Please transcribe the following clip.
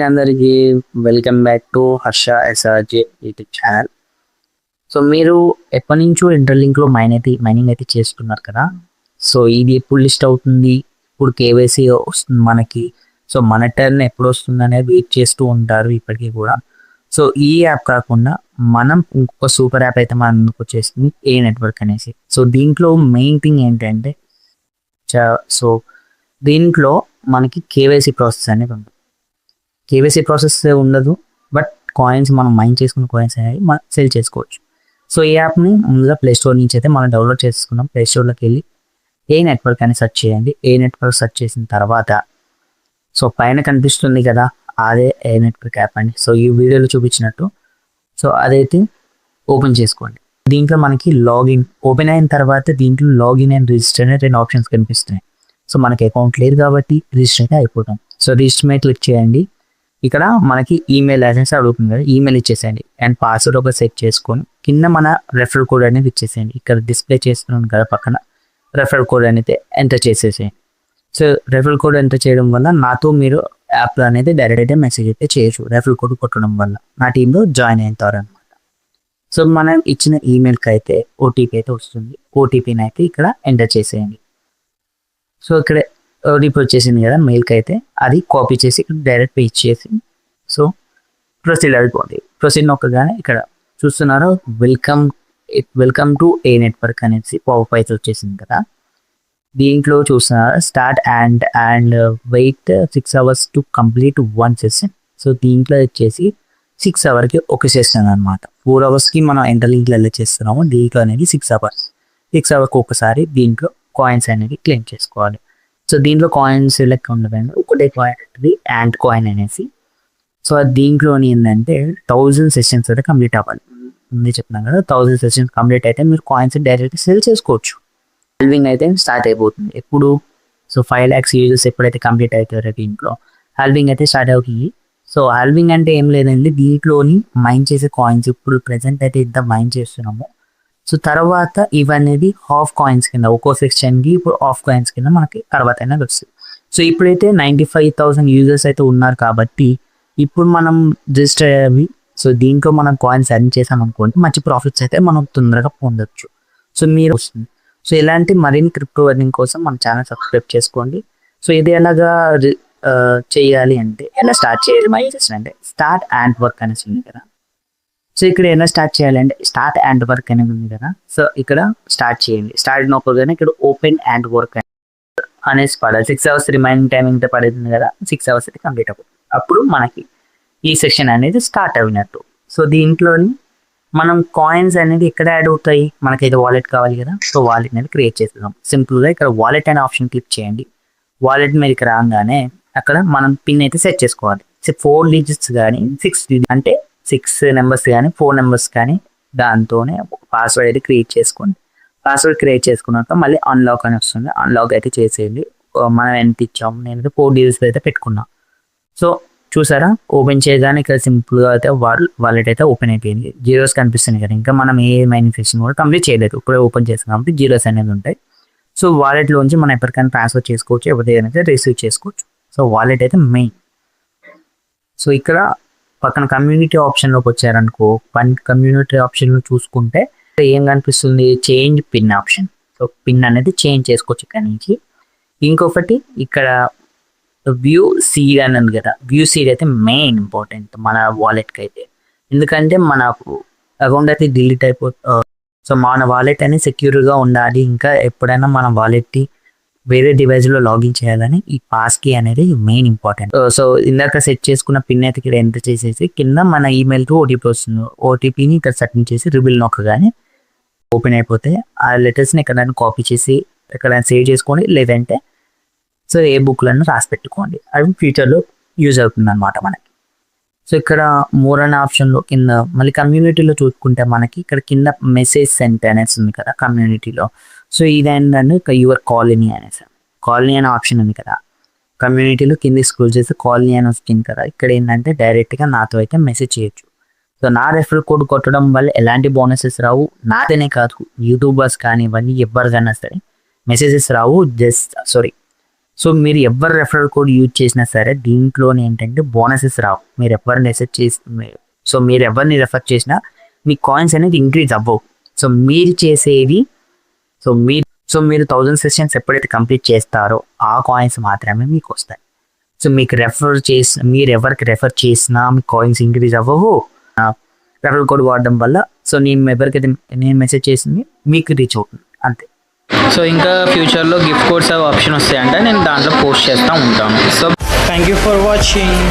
అందరికీ welcome back to Harsha SRJ YouTube channel. So మీరు ఎప్పటి నుంచో ఇంటర్లింక్లో మైనింగ్ అయితే చేస్తున్నారు కదా. సో ఇది ఎప్పుడు లిస్ట్ అవుతుంది, ఇప్పుడు కేవైసీ వస్తుంది మనకి, సో మన టర్న్ ఎప్పుడు వస్తుంది అనేది వెయిట్ చేస్తూ ఉంటారు ఇప్పటికీ కూడా. సో ఈ యాప్ కాకుండా మనం ఇంకొక సూపర్ యాప్ అయితే మన ముందుకు వచ్చేస్తుంది, ఏ నెట్వర్క్ అనేసి. సో దీంట్లో మెయిన్ థింగ్ ఏంటంటే సో దీంట్లో మనకి కేవైసీ ప్రాసెస్ అనేది ఉంటుంది. కేవైసీ ప్రాసెస్ ఉండదు, బట్ కాయిన్స్ మనం మైన్ చేసుకున్న కాయిన్స్ అనేవి మనం సేల్ చేసుకోవచ్చు. సో ఈ యాప్ని ముందుగా ప్లే స్టోర్ నుంచి అయితే మనం డౌన్లోడ్ చేసుకున్నాం. ప్లే స్టోర్లోకి వెళ్ళి ఏ నెట్వర్క్ అని సెర్చ్ చేయండి. ఏ నెట్వర్క్ సెర్చ్ చేసిన తర్వాత సో పైన కనిపిస్తుంది కదా, అదే ఏ నెట్వర్క్ యాప్ అండి. సో ఈ వీడియోలో చూపించినట్టు సో అదైతే ఓపెన్ చేసుకోండి. దీంట్లో మనకి లాగిన్ ఓపెన్ అయిన తర్వాత దీంట్లో లాగిన్ అండ్ రిజిస్టర్ అనే 2 ఆప్షన్స్ కనిపిస్తున్నాయి. సో మనకి అకౌంట్ లేదు కాబట్టి రిజిస్టర్ అయితే అయిపోతాం. సో రిజిస్టర్ మీద క్లిక్ చేయండి. ఇక్కడ మనకి ఈమెయిల్ అడ్రస్ అడుగుతుంది కదా, ఈమెయిల్ ఇచ్చేసేయండి అండ్ పాస్వర్డ్ ఒక సెట్ చేసుకొని కింద మన రెఫరల్ కోడ్ అనేది ఇచ్చేసేయండి. ఇక్కడ డిస్ప్లే చేస్తున్నాను కదా పక్కన, రెఫరల్ కోడ్ అనేది ఎంటర్ చేసేసేయండి. సో రెఫరల్ కోడ్ ఎంటర్ చేయడం వల్ల నాతో మీరు యాప్లో అనేది డైరెక్ట్ అయితే మెసేజ్ అయితే చేయొచ్చు. రెఫరల్ కోడ్ కొట్టడం వల్ల నా టీంలో జాయిన్ అవుతారు అనమాట. సో మనం ఇచ్చిన ఈమెయిల్కి అయితే ఓటీపీ అయితే వస్తుంది. ఓటీపీని అయితే ఇక్కడ ఎంటర్ చేసేయండి. సో ఇక్కడ ఓటీపీ వచ్చేసింది కదా మెయిల్కి అయితే, అది కాపీ చేసి ఇక్కడ డైరెక్ట్ పే చేసి సో ప్రొసీడ్ అయిపోతుంది. ప్రొసీడ్ నొక్కగానే ఇక్కడ చూస్తున్నారు వెల్కమ్ టు ఏ నెట్వర్క్ అనేసి పాపప్ అయితే వచ్చేసింది కదా. దీంట్లో చూస్తున్నారు start and wait 6 hours to complete 1 session. So దీంట్లో వచ్చేసి 6 hours ఒక సెషన్ అనమాట. 4 hours మనం ఇంటర్లింక్లో వెళ్ళి చేస్తున్నాము. దీంట్లో అనేది 6 hours. 6 hours ఒకసారి దీంట్లో కాయిన్స్ అనేది క్లెయిమ్ చేసుకోవాలి. సో దీంట్లో కాయిన్స్ లెక్క ఉండదండి, ఒకటే కాయిన్ ఉంటుంది యాంట్ కాయిన్ అనేసి. సో దీంట్లోని ఏంటంటే 1000 sessions అయితే కంప్లీట్ అవ్వాలి. ముందే చెప్తున్నాను కదా, 1000 sessions కంప్లీట్ అయితే మీరు కాయిన్స్ డైరెక్ట్ సేల్ చేసుకోవచ్చు. హాల్వింగ్ అయితే స్టార్ట్ అయిపోతుంది ఎప్పుడు, సో 5 lakhs యూజర్స్ ఎప్పుడైతే కంప్లీట్ అవుతారో దీంట్లో హాల్వింగ్ అయితే స్టార్ట్ అవుతుంది. సో హాల్వింగ్ అంటే ఏం లేదండి, దీంట్లోని మైన్ చేసే కాయిన్స్ ఇప్పుడు ప్రెసెంట్ అయితే ఇంత మైన్ చేస్తున్నాము. సో తర్వాత ఇవనేది హాఫ్ కాయిన్స్ కింద, ఒక్కో సెక్షన్కి ఇప్పుడు హాఫ్ కాయిన్స్ కింద మనకి తర్వాత అనేది వస్తుంది. సో ఇప్పుడైతే 95,000 యూజర్స్ అయితే ఉన్నారు కాబట్టి ఇప్పుడు మనం రిజిస్టర్ అయ్యేవి. సో దీంట్లో మనం కాయిన్స్ ఎర్న్ చేసాం అనుకోండి, మంచి ప్రాఫిట్స్ అయితే మనం తొందరగా పొందొచ్చు. సో మీరు వస్తుంది. సో ఇలాంటి మరిన్ని క్రిప్టో ఎర్నింగ్ కోసం మన ఛానల్ సబ్స్క్రైబ్ చేసుకోండి. సో ఇది ఎలాగా చేయాలి అంటే, ఎలా స్టార్ట్ చేయాలి మై అంటే స్టార్ట్ అండ్ వర్క్ అనేసి ఉంది కదా. సో ఇక్కడ ఎలా స్టార్ట్ చేయాలంటే స్టార్ట్ అండ్ వర్క్ అనేది ఉంది కదా. సో ఇక్కడ స్టార్ట్ చేయండి. స్టార్ట్ నొక్కగానే ఇక్కడ ఓపెన్ అండ్ వర్క్ అనేసి పడాలి. 6 hours రిమైనింగ్ టైం ఇంత పడుతుంది కదా, 6 hours అయితే కంప్లీట్ అవుతుంది. అప్పుడు మనకి ఈ సెషన్ అనేది స్టార్ట్ అయినట్టు. సో దీంట్లోని మనం కాయిన్స్ అనేది ఎక్కడ యాడ్ అవుతాయి, మనకైతే వాలెట్ కావాలి కదా. సో వాలెట్ అనేది క్రియేట్ చేస్తున్నాం. సింపుల్గా ఇక్కడ వాలెట్ అనే ఆప్షన్ క్లిక్ చేయండి. వాలెట్ మీద ఇక్కడ రాగానే అక్కడ మనం పిన్ అయితే సెట్ చేసుకోవాలి. 4 digits కానీ 6 అంటే 6 numbers కానీ 4 numbers కానీ దాంతోనే పాస్వర్డ్ అయితే క్రియేట్ చేసుకోండి. పాస్వర్డ్ క్రియేట్ చేసుకున్నాక మళ్ళీ అన్లాక్ అని వస్తుంది, అన్లాక్ అయితే చేసేయండి. మనం ఎంత ఇచ్చాము, నేనైతే 4 digits అయితే పెట్టుకున్నా. సో చూసారా, ఓపెన్ చేయగానే ఇక్కడ సింపుల్గా అయితే వాలెట్ అయితే ఓపెన్ అయిపోయింది. జీరోస్ కనిపిస్తుంది కదా, ఇంకా మనం ఏ మ్యానుఫ్యాక్చరింగ్ కూడా కంప్లీట్ చేయలేదు, ఇప్పుడే ఓపెన్ చేసాం కాబట్టి జీరోస్ అనేది ఉంటాయి. సో వాలెట్లోంచి మనం ఎప్పటికైనా ట్రాన్స్ఫర్ చేసుకోవచ్చు, ఎవరిదైనా రిసీవ్ చేసుకోవచ్చు. సో వాలెట్ అయితే మెయిన్. సో ఇక్కడ పక్కన కమ్యూనిటీ ఆప్షన్లోకి వచ్చారనుకో, కమ్యూనిటీ ఆప్షన్లో చూసుకుంటే ఏం కనిపిస్తుంది, change pin option. So pin అనేది చేంజ్ చేసుకోవచ్చు ఇక్కడ నుంచి. ఇంకొకటి ఇక్కడ వ్యూ సీడ్ అని ఉంది కదా, వ్యూ సీడ్ అయితే మెయిన్ ఇంపార్టెంట్ మన వాలెట్కి అయితే. ఎందుకంటే మన అకౌంట్ అయితే డిలీట్ అయిపోతుంది. సో మన వాలెట్ అనేది సెక్యూర్గా ఉండాలి. ఇంకా ఎప్పుడైనా మన వాలెట్ని వేరే డివైస్లో లాగిన్ చేయాలని ఈ పాస్ కీ అనేది మెయిన్ ఇంపార్టెంట్. సో ఇందాక సెట్ చేసుకున్న పిన్ అయితే ఇక్కడ ఎంటర్ చేసేసి కింద మన ఈమెయిల్కి ఓటీపీ వస్తుంది. ఓటీపీని ఇక్కడ సబ్మిట్ చేసి రిబిల్ నొక్కగానే ఓపెన్ అయిపోతే ఆ లెటర్స్ని ఎక్కడైనా కాపీ చేసి ఎక్కడైనా సేవ్ చేసుకోండి, లేదంటే సో ఏ బుక్లను రాసి పెట్టుకోండి, అవి ఫ్యూచర్లో యూజ్ అవుతుంది అనమాట మనకి. సో ఇక్కడ మోర్ అనే ఆప్షన్లో కింద మళ్ళీ కమ్యూనిటీలో చూసుకుంటే మనకి ఇక్కడ కింద మెసేజ్ సెంట్ అనేసి ఉంది కదా కమ్యూనిటీలో. సో ఇదేంటంటే ఇక్కడ యువర్ కాలనీ అనేసి, కాలనీ అనే ఆప్షన్ ఉంది కదా కమ్యూనిటీలో, కింద స్క్రోల్ చేస్తే కాలనీ అని వస్తుంది కదా. ఇక్కడ ఏంటంటే డైరెక్ట్గా నాతో అయితే మెసేజ్ చేయొచ్చు. సో నా రెఫరల్ కోడ్ కొట్టడం వల్ల ఎలాంటి బోనసెస్ రావు, నాతోనే కాదు యూట్యూబర్స్ కానీ ఇవన్నీ ఎవరికైనా సరే మెసేజెస్ రావు. సో మీరు ఎవరు రెఫరల్ కోడ్ యూజ్ చేసినా సరే దీంట్లోనే ఏంటంటే బోనసెస్ రావు. మీరు ఎవరిని రెఫర్ చేసి సో మీరు ఎవరిని రెఫర్ చేసినా మీ కాయిన్స్ అనేది ఇంక్రీజ్ అవ్వవు. సో మీరు చేసేది మీరు 1000 సెషన్స్ ఎప్పుడైతే కంప్లీట్ చేస్తారో ఆ కాయిన్స్ మాత్రమే మీకు వస్తాయి. సో మీకు మీరు ఎవరికి రెఫర్ చేసినా మీ కాయిన్స్ ఇంక్రీజ్ అవ్వవు. రెఫరల్ కోడ్ వాడడం వల్ల సో ఎవరికైతే నేను మెసేజ్ చేసింది మీకు రీచ్ అవుతుంది అంతే. సో ఇంకా ఫ్యూచర్లో గిఫ్ట్ కోడ్స్ ఆప్షన్ వస్తాయంటే నేను దాంట్లో పోస్ట్ చేస్తూ ఉంటాను. So thank you for watching.